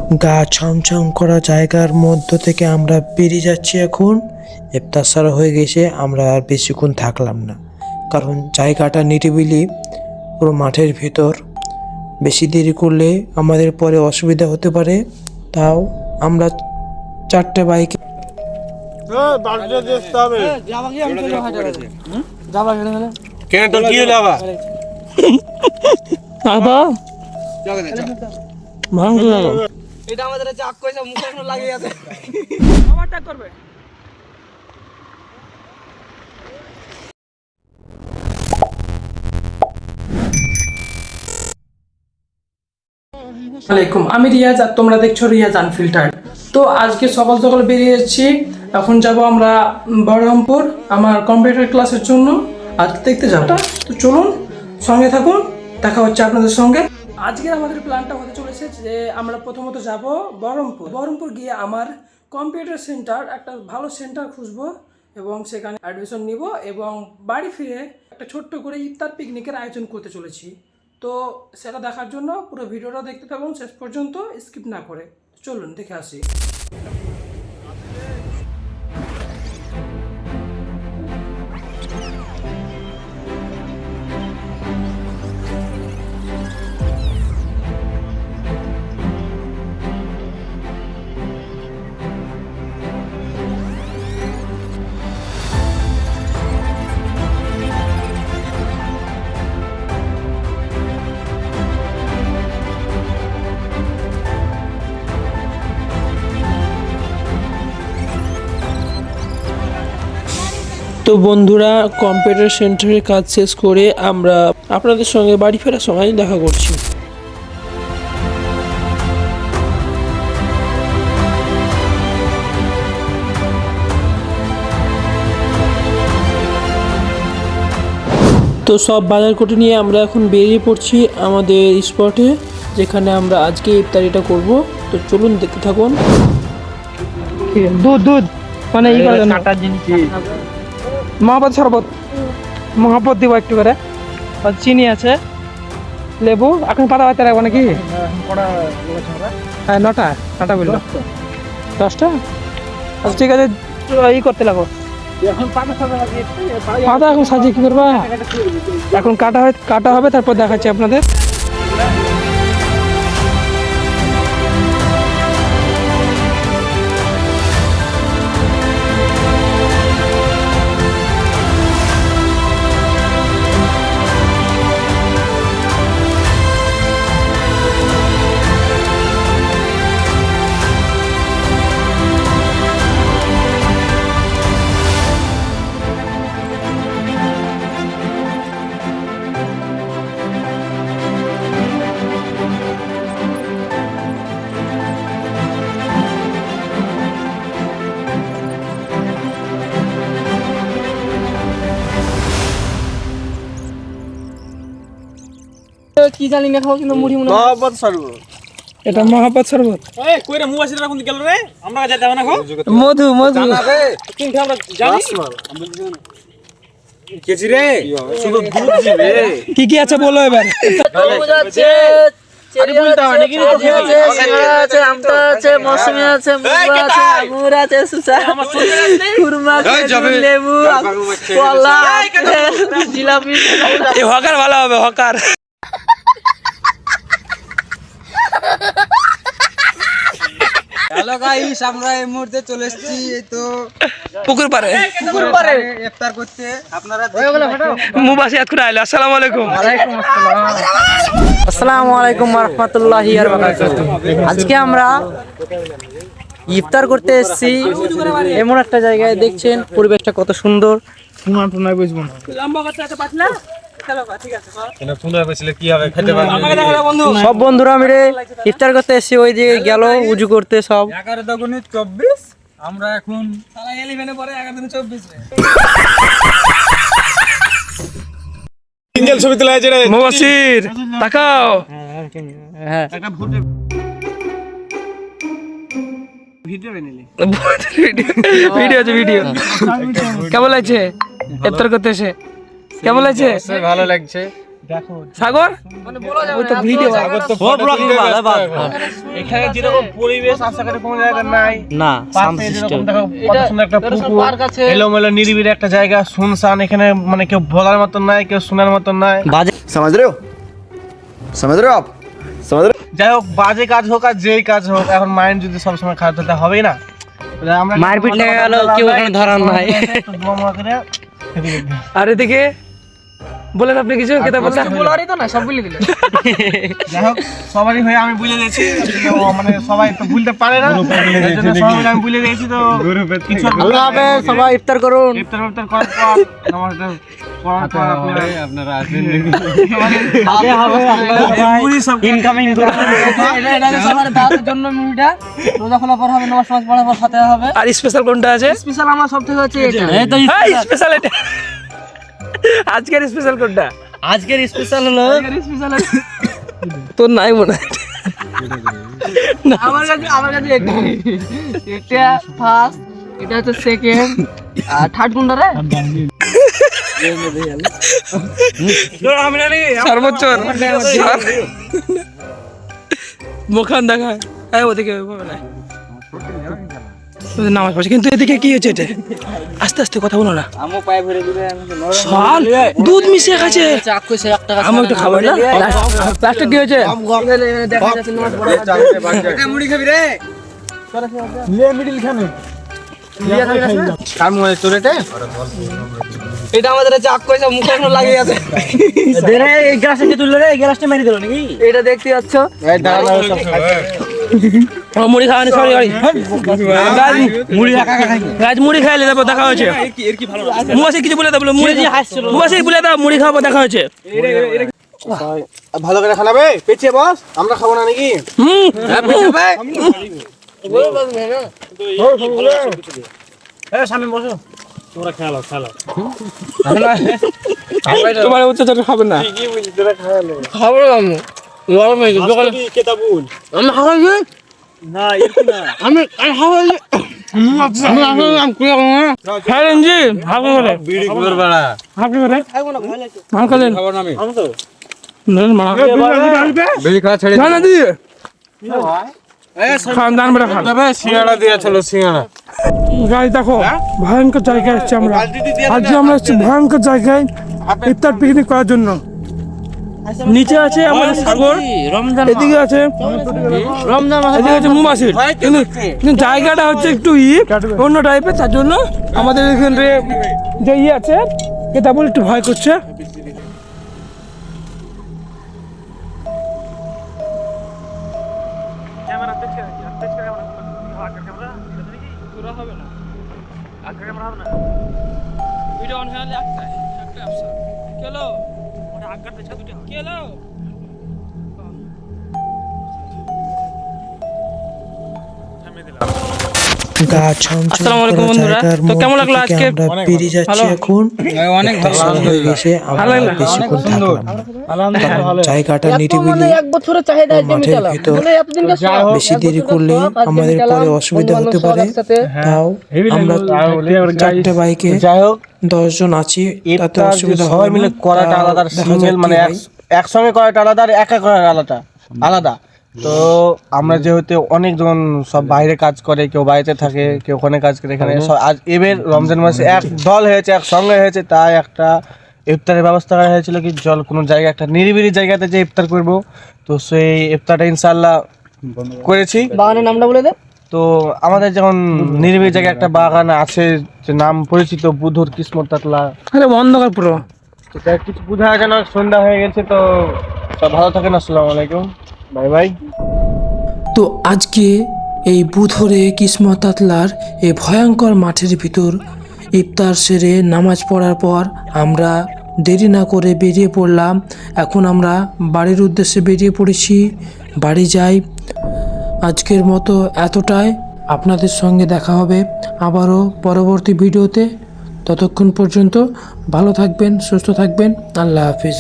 গা ছমছম করা জায়গার মধ্য থেকে আমরা বেরিয়ে যাচ্ছি এখন। ইফতার সারা হয়ে গেছে, আমরা আর বেশিক্ষণ থাকলাম না, কারণ জায়গাটা নিরিবিলি, পুরো মাঠের ভিতর। বেশি দেরি করলে আমাদের পরে অসুবিধা হতে পারে। তাও আমরা 4টে বাইকে এটা আমাদের চাক কইছে মুখে কোনো লাগিয়ে আছে ওভারটেক করবে। আসসালামাইকুম, আমি রিয়াজ আর তোমরা দেখছো রিয়াজ আনফিল্টার্ড। তো আজকে সকাল সকাল বেরিয়ে যাচ্ছি। এখন যাব আমরা বহরমপুর আমার কম্পিউটার ক্লাসের জন্য। আজকে দেখতে যাবো, তো চলুন সঙ্গে থাকুন, দেখা হচ্ছে আপনাদের সঙ্গে। আজকে আমাদের প্ল্যানটা হতে চলেছে যে আমরা প্রথমত যাব বহরমপুর গিয়ে আমার কম্পিউটার সেন্টার, একটা ভালো সেন্টার খুঁজবো এবং সেখানে অ্যাডমিশন নিব এবং বাড়ি ফিরে একটা ছোট্ট করে ইফতার পিকনিকের আয়োজন করতে চলেছি। তো সেটা দেখার জন্য পুরো ভিডিওটা দেখতে থাকুন শেষ পর্যন্ত, স্কিপ না করে। চলুন দেখে আসি। তো বন্ধুরা, কম্পিউটার সেন্টারের কাজ শেষ করে আমরা আপনাদের সঙ্গে বাড়ি ফেরার সময় দেখা করছি। তো সব বাজার কোটে নিয়ে আমরা এখন বেরিয়ে পড়ছি আমাদের স্পটে, যেখানে আমরা আজকে ইফতারিটা করব। তো চলুন দেখতে থাকুন। দুধ মানে এই করে কাটার জিনিস, মহাপত শরবত, মহাপত দিব একটু করে, চিনি আছে, লেবু। এখন পাতা পাতা রাখবো নাকি? হ্যাঁ, নটা বললো, 10টা। আচ্ছা ঠিক আছে, ই করতে লাগো। পাতা এখন সাজিয়ে কি করবা? এখন কাটা হবে, তারপর দেখাচ্ছি আপনাদের। কি জানি না, খাও কিন্তু মুড়ি মনে মহাপত শরবত। এটা মহাপত শরবত। এই কইরা মুবাসির রাখুন গেল রে, আমরা যেতে হবে না। খাও মধু জানা রে, কিন্তু আমরা জানি কেজি রে, শুধু দুধ দিবে। কি কি আছে বলো এবার। তরমুজ আছে, চেরি আছে, সিঙ্গারা আছে, আমটা আছে, মৌসুমী আছে, মুগা আছে, আঙ্গুর আছে, সুসা, কুরমা আছে, লেবু, কলা, জিলাপি। এই হকার ভালো হবে, হকার। হ্যালো গাইস, আমরা এই মুহূর্তে চলে এসেছি এই তো পুকুর পাড়ে ইফতার করতে। আপনারা মুবাসি আজকে আইলো। আসসালামু আলাইকুম। ওয়ালাইকুম আসসালাম। আসসালামু আলাইকুম ওয়া রাহমাতুল্লাহি ওয়া বারাকাতুহু। আজকে আমরা ইফতার করতে এসেছি এমন একটা জায়গায়, দেখছেন পরিবেশটা কত সুন্দর। বুঝবো না লম্বা কথা একটা পাতলা। সব বন্ধুরা মিলে ইফতার করতে এসেছি, ওই দিকে গেল উজু করতে সব। 11 দুগুণে 24, আমরা এখন 11 পরে 11 দুগুণে 24 সিঙ্গেল ছবি তোলা আছে রে মুবাসির, তাকাও। হ্যাঁ, একটা ভিডিও কেমন লাগছে ইফতার করতে এসে? কেমন লাগছে? ভালো লাগছে। সাগর মানে বলা যাবে ওই তো না, ভিডিও এখানে যেরকম পরিবেশ আশাকারে কোনো জায়গা নাই না পাশে যেরকম দেখো কত সুন্দর একটা পুকুর পার্ক আছে। এলোমেলো নিরিবিলি একটা জায়গা শুনশান এখানে মানে কেউ বলার মতন নাই কেউ শোনার মতন নাই বাজে समझ रहे हो समझ रहे हो आप समझ रहे যাই হোক বাজে কাজ হোক আর যেই কাজ হোক এখন মাইন্ড যদি সবসময় খারাপ হতে হবেই না আমরা মারপিট লেগে গেল কেউ এখানে ধরার নাই একটু বোমা করে আর এদিকে বলেন আপনি কিছু কেতা বলতে বলারই তো না সব বলে দিলে। যাই হোক সবারই হয়ে আমি বুঝে গেছি মানে সবাই তো ভুলতে পারে না এর জন্য সবাই মিলে আমি বুঝে গেছি তো কিছু আল্লাহ হাফেজ সবাই ইফতার করুন ইফতার করার পর নামাজটা পড়ার পর আপনারা আসবেন আগে হবে ইনকামিং এটা সবার দাওয়াতের জন্য মুভিটা রোজা খোলা পর হবে, নামাজ পড়ার পর সাথে হবে। আর স্পেশাল কোনটা আছে স্পেশাল আমার সব থেকে হচ্ছে এটা। এই তো স্পেশাল এটা আজকের স্পেশাল কোনটা আজকের স্পেশাল হলো স্পেশাল তোর নাই মনে হয় আমার কাছে এটা ফার্স্ট, এটা হচ্ছে সেকেন্ড, আর থার্ড কোনটা রে? সর্বোচ্চ মুখান দেখা হ্যাঁ ওদিকে নামাজ পড়ছে কিন্তু এদিকে কি হচ্ছে এটা আস্তে আস্তে কথা বলো না শাল দুধ মিশিয়ে খাচ্ছে আমি একটু খাবো না লাস্টে কি হয়েছে দেখা যাচ্ছে নামাজ পড়া কার মনে চলেতে এটা আমাদের চাক কইছে মুখে এখনো লাগিয়ে আছে। এই গ্লাসে কি তুললো রে এই গ্লাসটা মেরে দিল নাকি এটা দেখতে পাচ্ছ, এই দাঁড়া সব মুড়ি খাওয়ানি সরি গাছ মুড়ি খাইলে তারপর দেখা হয়েছে মুবাসি কিছু বলে দাও বলো মুড়ি মুবাসি বলে দাও মুড়ি খাওয়াবো দেখা হয়েছে ভালো করে খানাবে পেছিয়ে বস আমরা খাবো না নাকি সামনে বসো তোমার উচ্চতা খাবে না খাবো না আমি গরম হয়ে গেছে দোকানে আমি খাওয়াই আমি খাওয়াই হ্যাঁ রঞ্জি হাফি করে হাফি করে মাল খালেন না না দিয়ে খান দান বেড়া খান সিঙ্গাড়া দিয়েছিল সিঙ্গাড়া গাড়ি দেখো ভয়ঙ্কর জায়গায় এসছি আমরা আজকে আমরা এসছি ভয়ঙ্কর জায়গায় ইফতার পিকনিক করার জন্য নিচে আছে আমাদের সাগর এদিকে আছে এদিকে আছে মুমাসির কিন্তু জায়গাটা হচ্ছে একটু অন্য টাইপের তার জন্য আমাদের এখানে যে আছে এটা বলে একটু ভয় করছে আসসালামু আলাইকুম বন্ধুরা, তো কেমন লাগলো আজকে? বেরিয়ে যাচ্ছি এখন অনেক ভালো হয়ে গেছে আমরা বেশিক্ষণ থাকলাম না কারণ জায়গাটা নিরিবিলি এক বছরের চাহিদা মাঠের ভিতর বেশি দেরি করলে আমাদের পরে অসুবিধা হতে পারে তাও আমরা 4টে বাইকে যাই হোক 10 জন আছি তাতে অসুবিধা সবাই হবে মিলে না করাটা আলাদা আর সিঙ্গেল মানে একসঙ্গে করাটা আলাদা আর একা করাটা আলাদা তো আমরা যেহেতু অনেকজন সব বাইরে কাজ করে কেউ বাড়িতে থাকে কেউ ওখানে কাজ করে এখানে আজ এবার রমজান মাসে এক দল হয়েছে একসঙ্গে হয়েছে তাই একটা ইফতারের ব্যবস্থা করা হয়েছিল কি জল কোনো জায়গায় একটা নিরিবিলি জায়গাতে যে ইফতার করব তো সেই ইফতারটা ইনশাআল্লাহ করেছি। বাগানের নামটা বলে দে। তো আমাদের যখন নিরিবিলি জায়গায় একটা বাগান আছে যে নাম পরিচিত বুধুর কিসমত তাতলা আরে অন্ধকার পুরো তো তাই কিছু বোঝা যায় না সন্ধ্যা হয়ে গেছে তো সব ভালো থাকেন আসসালামু আলাইকুম বাই বাই। তো আজকে এই বুধরে কিসমত আতলার এই ভয়ঙ্কর মাঠের ভিতর ইফতার সেরে নামাজ পড়ার পর আমরা দেরি না করে বেরিয়ে পড়লাম। এখন আমরা বাড়ির উদ্দেশ্যে বেরিয়ে পড়েছি, বাড়ি যাই। আজকের মতো এতটাই, আপনাদের সঙ্গে দেখা হবে আবারও পরবর্তী ভিডিওতে। ততক্ষণ পর্যন্ত ভালো থাকবেন, সুস্থ থাকবেন, আল্লাহ হাফিজ।